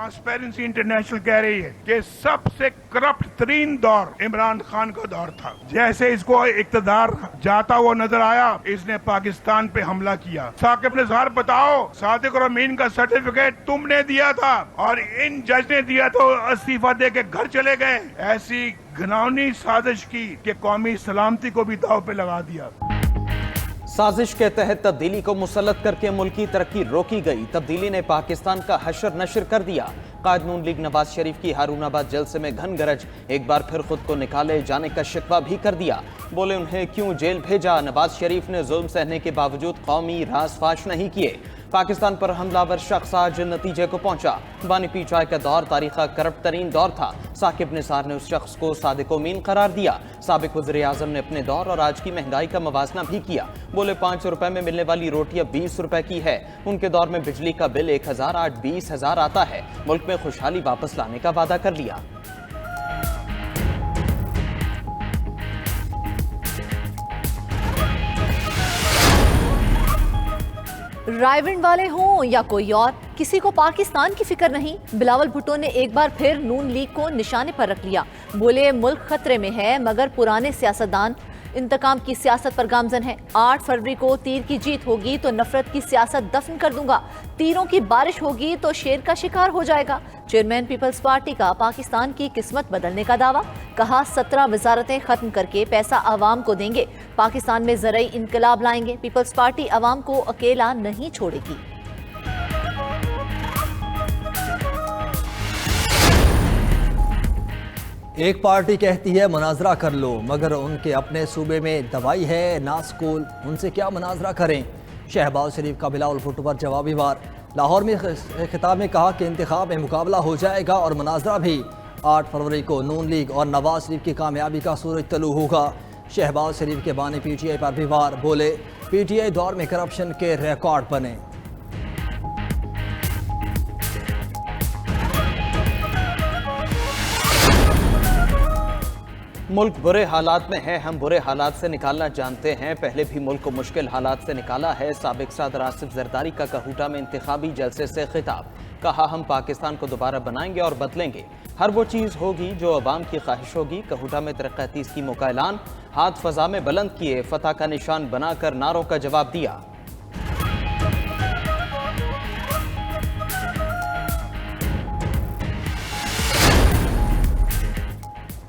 Transparency international कह रही है कि सबसे करप्ट तरीन दौर इमरान खान का दौर था। जैसे इसको इक्तदार जाता हुआ नजर आया, इसने पाकिस्तान पे हमला किया। साकिब निसार बताओ, सादिक और अमीन का सर्टिफिकेट तुमने दिया था और इन जज ने दिया तो इस्तीफा दे के घर चले गए। ऐसी घिनौनी साजिश की कि कौमी सलामती को भी दांव पे लगा दिया। साजिश के तहत तब्दीली को मुसल्लत करके मुल्की तरक्की रोकी गई। तब्दीली ने पाकिस्तान का हशर नशर कर दिया। कायद नून लीग नवाज शरीफ की हारूनाबाद जलसे में घन गरज, एक बार फिर खुद को निकाले जाने का शिकवा भी कर दिया। बोले उन्हें क्यों जेल भेजा। नवाज शरीफ ने जुल्म सहने के बावजूद कौमी राज फाश नहीं किए। पाकिस्तान पर हमलावर शख्स आज नतीजे को पहुंचा। बानी पीचाई का दौर तारीख का करप्ट तरीन दौर था। साकिब निसार ने उस शख्स को सादिक अमीन करार दिया। साबिक वज़ीर आज़म ने अपने दौर और आज की महंगाई का मवाजना भी किया। बोले 500 रुपए में मिलने वाली रोटी अब 20 रुपए की है। उनके दौर में बिजली का बिल 1000 आज 20,000 आता है। मुल्क में खुशहाली वापस लाने का वादा कर लिया। रायविंड वाले हों या कोई और, किसी को पाकिस्तान की फिक्र नहीं। बिलावल भुट्टो ने एक बार फिर नून लीग को निशाने पर रख लिया। बोले मुल्क खतरे में है मगर पुराने सियासतदान इंतकाम की सियासत पर गामजन है। 8 फरवरी को तीर की जीत होगी तो नफरत की सियासत दफन कर दूंगा। तीरों की बारिश होगी तो शेर का शिकार हो जाएगा। चेयरमैन पीपल्स पार्टी का पाकिस्तान की किस्मत बदलने का दावा। कहा 17 वजारतें खत्म करके पैसा आवाम को देंगे। पाकिस्तान में ज़रई इनकलाब लाएंगे। पीपल्स पार्टी आवाम को अकेला नहीं छोड़ेगी। एक पार्टी कहती है मुनाजरा कर लो, मगर उनके अपने सूबे में दवाई है ना स्कूल, उनसे क्या मुनाजरा करें। शहबाज शरीफ का बिलावल भुट्टो पर जवाबी वार। लाहौर में खिताब में कहा कि इंतखाब में मुकाबला हो जाएगा और मुनाजरा भी। 8 फरवरी को नून लीग और नवाज शरीफ की कामयाबी का सूरज तलू होगा। शहबाज शरीफ के बानी PTI पर भी वार। बोले PTI दौर में करप्शन के रिकॉर्ड बने। मुल्क बुरे हालात में है, हम बुरे हालात से निकालना जानते हैं। पहले भी मुल्क को मुश्किल हालात से निकाला है। साबिक सदर आसिफ जरदारी का कहूटा में इंतखाबी जलसे से खिताब। कहा हम पाकिस्तान को दोबारा बनाएंगे और बदलेंगे। हर वो चीज़ होगी जो अवाम की ख्वाहिश होगी। कहूटा में तरक्की स्कीमों का ऐलान। हाथ फजा में बुलंद किए, फतह का निशान बनाकर नारों का जवाब दिया।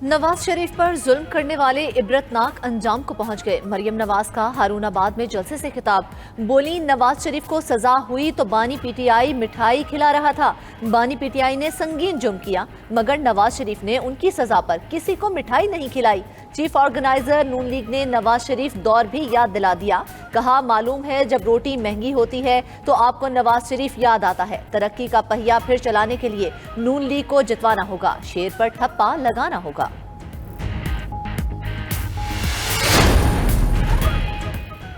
नवाज शरीफ पर जुल्म करने वाले इबरतनाक अंजाम को पहुंच गए। मरियम नवाज का हारूनाबाद में जलसे से खिताब। बोली नवाज शरीफ को सजा हुई तो बानी PTI मिठाई खिला रहा था। बानी PTI ने संगीन जुर्म किया मगर नवाज शरीफ ने उनकी सजा पर किसी को मिठाई नहीं खिलाई। चीफ ऑर्गेनाइजर नून लीग ने नवाज शरीफ दौर भी याद दिला दिया। कहा मालूम है जब रोटी महंगी होती है तो आपको नवाज शरीफ याद आता है। तरक्की का पहिया फिर चलाने के लिए नून लीग को जितवाना होगा। शेर पर ठप्पा लगाना होगा।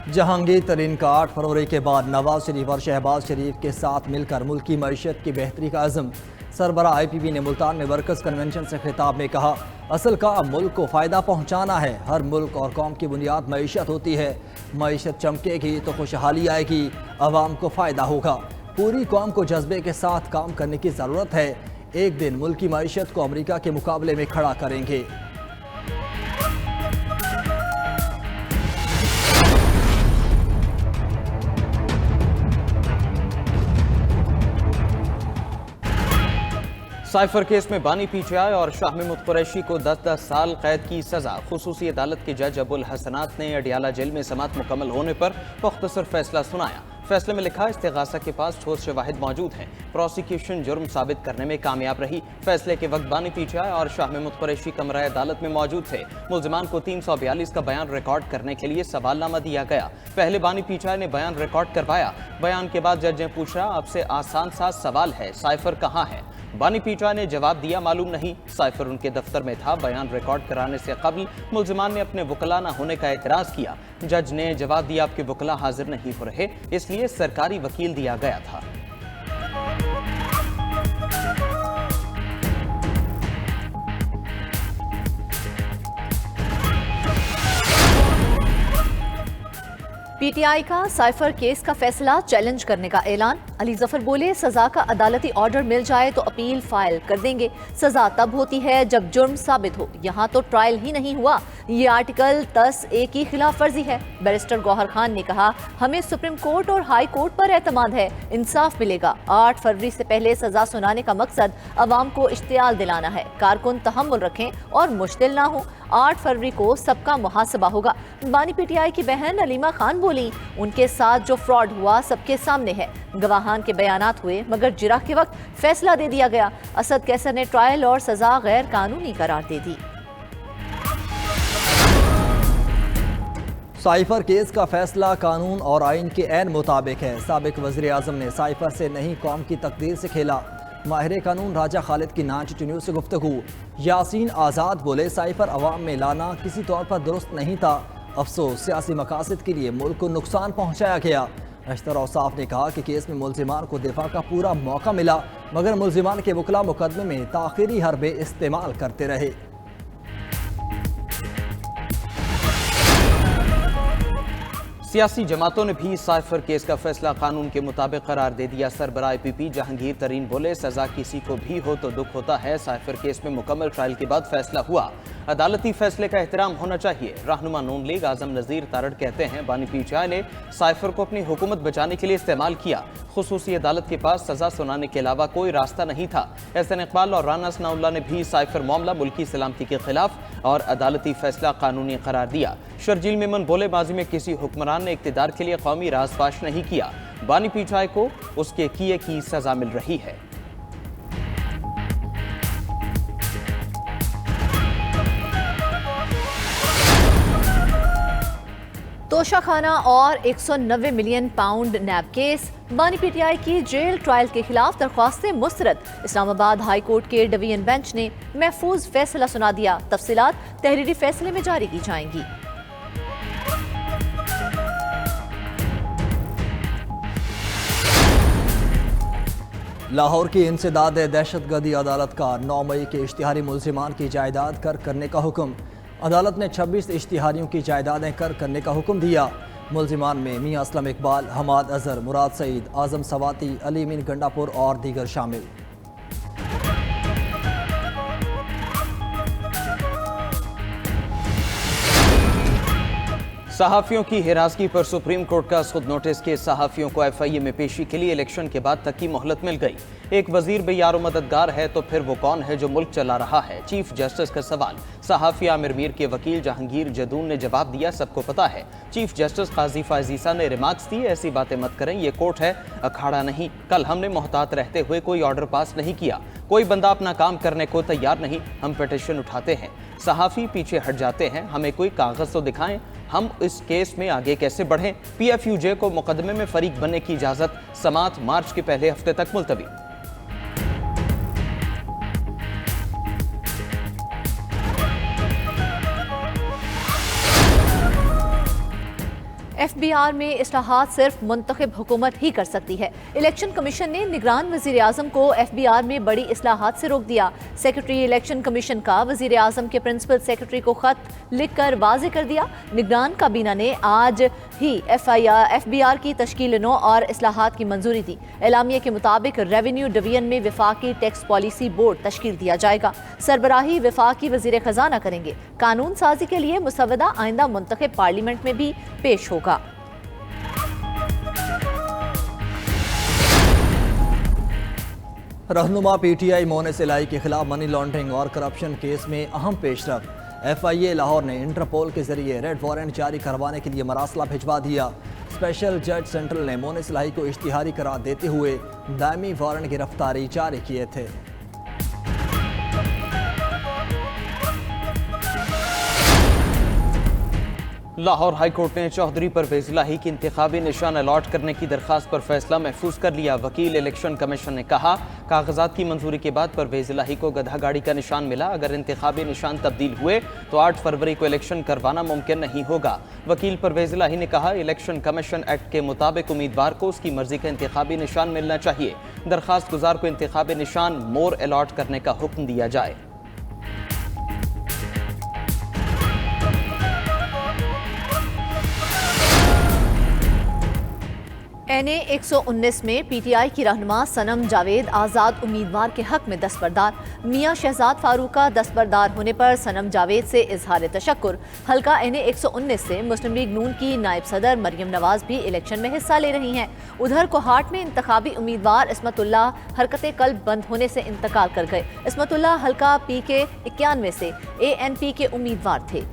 जहांगीर तरीन का 8 फरवरी के बाद नवाज शरीफ और शहबाज शरीफ के साथ मिलकर मुल्की मईशत की बेहतरी का अज़म। सरबरा IPP ने मुल्तान में वर्कर्स कन्वेंशन से खिताब में कहा असल काम मुल्क को फ़ायदा पहुँचाना है। हर मुल्क और कौम की बुनियाद मईशत होती है। मईशत चमकेगी तो खुशहाली आएगी, अवाम को फ़ायदा होगा। पूरी कौम को जज्बे के साथ काम करने की ज़रूरत है। एक दिन मुल्की मईशत को अमरीका के मुकाबले में खड़ा करेंगे। साइफर केस में बानी PTI और शाह महमूद कुरैशी को 10-10 साल कैद की सजा। खुसूसी अदालत के जज अबुल हसनात ने अडियाला जेल में समाअत मुकम्मल होने पर मुख्तसर फैसला सुनाया। फैसले में लिखा इस्तिगासा के पास ठोस शवाहिद मौजूद हैं। प्रोसिक्यूशन जुर्म साबित करने में कामयाब रही। फैसले के वक्त बानी PTI और शाह महमूद कुरैशी कमरा अदालत में मौजूद थे। मुल्जिमान को 342 का बयान रिकॉर्ड करने के लिए सवालनामा दिया गया। पहले बानी PTI ने बयान रिकॉर्ड करवाया। बयान के बाद जज ने पूछा आपसे आसान सा सवाल है, साइफर कहाँ है। बानी PTI ने जवाब दिया मालूम नहीं। साइफर उनके दफ्तर में था। बयान रिकॉर्ड कराने से कबल मुल्जिमान ने अपने वकला न होने का एतराज़ किया। जज ने जवाब दिया आपके वकला हाजिर नहीं हो रहे, इसलिए सरकारी वकील दिया गया था। पीटीआई का साइफर केस का फैसला चैलेंज करने का ऐलान। अली जफर बोले, सजा का अदालती ऑर्डर मिल जाए तो अपील फाइल कर देंगे। सजा तब होती है जब जुर्म साबित हो। यहाँ तो ट्रायल ही नहीं हुआ। ये आर्टिकल 10A की खिलाफ वर्जी है। बैरिस्टर गौहर खान ने कहा, हमें सुप्रीम कोर्ट और हाई कोर्ट पर एतमाद है, इंसाफ मिलेगा। 8 फरवरी से पहले सजा सुनाने का मकसद अवाम को इश्तियाल दिलाना है। कारकुन तहम्मुल रखें और मुश्तिल ना हो। 8 फरवरी को सबका मुहासबा होगा। बानी पीटीआई की बहन अलीमा खान बोली, उनके साथ जो फ्रॉड हुआ सबके सामने है। गवाहान के बयानात हुए मगर जिरह के वक्त फैसला दे दिया गया। असद कैसर ने ट्रायल और सजा गैर कानूनी करार दे दी। साइफर केस का फैसला कानून और आइन के ऐन मुताबिक है। साबिक वज़ीर आज़म ने साइफर से नहीं कौम की तकदीर से खेला। माहिर कानून राजा खालिद की 92 न्यूज़ से गुफ्तगू। यासीन आज़ाद बोले, साइफर अवाम में लाना किसी तौर पर दुरुस्त नहीं था। अफसोस सियासी मकासद के लिए मुल्क को नुकसान पहुँचाया गया। अशतर औसाफ ने कहा कि केस में मुल्जिमान को दिफा का पूरा मौका मिला मगर मुल्जिमान के वकला मुकदमे में ताख़िरी हरबे इस्तेमाल करते रहे। सियासी जमातों ने भी साइफर केस का फैसला कानून के मुताबिक करार दे दिया। सरबराह IPP जहांगीर तरीन बोले, सजा किसी को भी हो तो दुख होता है। साइफर केस में मुकम्मल ट्रायल के बाद फैसला हुआ। अदालती फैसले का एहतराम होना चाहिए। रहनुमा नून लीग आजम नज़ीर तारड़ कहते हैं, बानी पीटीआई ने साइफर को अपनी हुकूमत बचाने के लिए इस्तेमाल किया। खुसूसी अदालत के पास सजा सुनाने के अलावा कोई रास्ता नहीं था। एहसन इकबाल और राना सनाउल्लाह ने भी साइफर मामला मुल्की सलामती के खिलाफ और अदालती फैसला कानूनी करार दिया। शर्जील मेमन बोले, माजी में किसी हुक्मरान ने इक़्तिदार के लिए कौमी राजपाश नहीं किया। बानी पीटीआई को उसके किए की सजा मिल रही है। तोशाखाना और 190 मिलियन पाउंड नैब केस। बानी पीटीआई की जेल ट्रायल के खिलाफ दरख्वास्तें मुस्तरद। इस्लामाबाद हाई कोर्ट के डिवीजन बेंच ने महफूज फैसला सुना दिया। तफसीलात तहरीरी फैसले में जारी की जाएंगी। लाहौर की इंसदाद दहशतगर्दी अदालत का 9 मई के इश्तिहारी मुल्जिमान की जायदाद कर करने का हुक्म। अदालत ने 26 इश्तिहारियों की जायदादें कर करने का हुक्म दिया। मुल्जिमान में मियां असलम इकबाल, हमाद अजहर, मुराद सईद, आजम सवाती, अली मीन गंडापुर और दीगर शामिल। सहाफ़ियों की हिरासगी पर सुप्रीम कोर्ट का खुद नोटिस के सहाफ़ियों को FIA में पेशी के लिए इलेक्शन के बाद तक की मोहलत मिल गई। एक वजीर बेयारो मददगार है तो फिर वो कौन है जो मुल्क चला रहा है? चीफ जस्टिस का सवाल। सहाफ़ी आमिर मीर के वकील जहांगीर जदून ने जवाब दिया, सबको पता है। चीफ जस्टिस काजी फायजीसा ने रिमार्क्स दी, ऐसी बातें मत करें, ये कोर्ट है, अखाड़ा नहीं। कल हमने मोहतात रहते हुए कोई ऑर्डर पास नहीं किया। कोई बंदा अपना काम करने को तैयार नहीं, हम पिटीशन उठाते हैं, सहाफ़ी पीछे हट जाते हैं, हमें कोई कागज़ तो दिखाएं, हम इस केस में आगे कैसे बढ़ें। PFUJ को मुकदमे में फरीक बनने की इजाज़त। समात मार्च के पहले हफ्ते तक मुलतवी। FBR में इस्लाहात सिर्फ मुंतखब हुकूमत ही कर सकती है। इलेक्शन कमीशन ने निगरान वजीर आजम को FBR में बड़ी इस्लाहात से रोक दिया। सेक्रेटरी इलेक्शन कमीशन का वजीर आजम के प्रिंसिपल सेक्रेटरी को खत लिखकर वाजे कर दिया। निगरान काबीना ने आज ही FBR की तश्कील नो और इस्लाहात की मंजूरी दी। एलामिया के मुताबिक रेवेन्यू डिवीजन में विफाकी टैक्स पॉलिसी बोर्ड तश्कील दिया जाएगा। सरबराही विफाकी वजीर खजाना करेंगे। कानून साजी के लिए मुसवदा आइंदा मुंतखब पार्लियामेंट में भी पेश होगा। रहनुमा PTI मोनेस इलाई के खिलाफ मनी लॉन्ड्रिंग और करप्शन केस में अहम पेशरफ। FIA लाहौर ने इंटरपोल के जरिए रेड वारंट जारी करवाने के लिए मरासला भिजवा दिया। स्पेशल जज सेंट्रल ने मोनेस इलाई को इश्तिहारी करार देते हुए दायमी वारंट गिरफ्तारी जारी किए थे। लाहौर हाई कोर्ट ने चौधरी परवेज इलाही की इंतखाबी निशान अलॉट करने की दरखास्त पर फैसला महफूज कर लिया। वकील इलेक्शन कमीशन ने कहा, कागजात की मंजूरी के बाद परवेज इलाही को गधा गाड़ी का निशान मिला। अगर इंतखाबी निशान तब्दील हुए तो 8 फरवरी को इलेक्शन करवाना मुमकिन नहीं होगा। वकील परवेज इलाही ने कहा, इलेक्शन कमीशन एक्ट के मुताबिक उम्मीदवार को उसकी मर्जी का इंतखाबी निशान मिलना चाहिए। दरखास्त गुजार को इंतखाबी निशान मोर अलॉट करने का हुक्म दिया जाए। NA 119 में PTI की रहनुमा सनम जावेद आज़ाद उम्मीदवार के हक में दस्तबरदार। मियां शहजाद फारूक का दस्तबरदार होने पर सनम जावेद से इजहार तशक्कुर। हल्का NA 119 से मुस्लिम लीग नून की नायब सदर मरियम नवाज भी इलेक्शन में हिस्सा ले रही हैं। उधर कोहाट में इंतखाबी उम्मीदवार इस्मतुल्लाह हरकत कल्ब बंद होने से इंतकाल कर गए। इस्मतुल्लाह हल्का PK 91 से ANP के उम्मीदवार थे।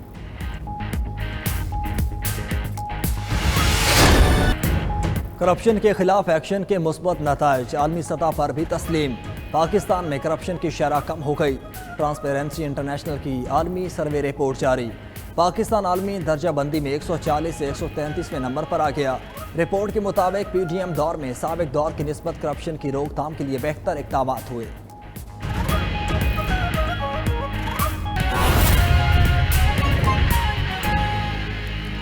करप्शन के खिलाफ एक्शन के मुस्बत नताइज आलमी सतह पर भी तस्लीम। पाकिस्तान में करप्शन की शरह कम हो गई। ट्रांसपेरेंसी इंटरनेशनल की आलमी सर्वे रिपोर्ट जारी। पाकिस्तान आलमी दर्जा बंदी में 140 से 133वें नंबर पर आ गया। रिपोर्ट के मुताबिक PDM दौर में साबिक दौर की निस्बत करप्शन की रोकथाम के लिए बेहतर इक़दामात हुए।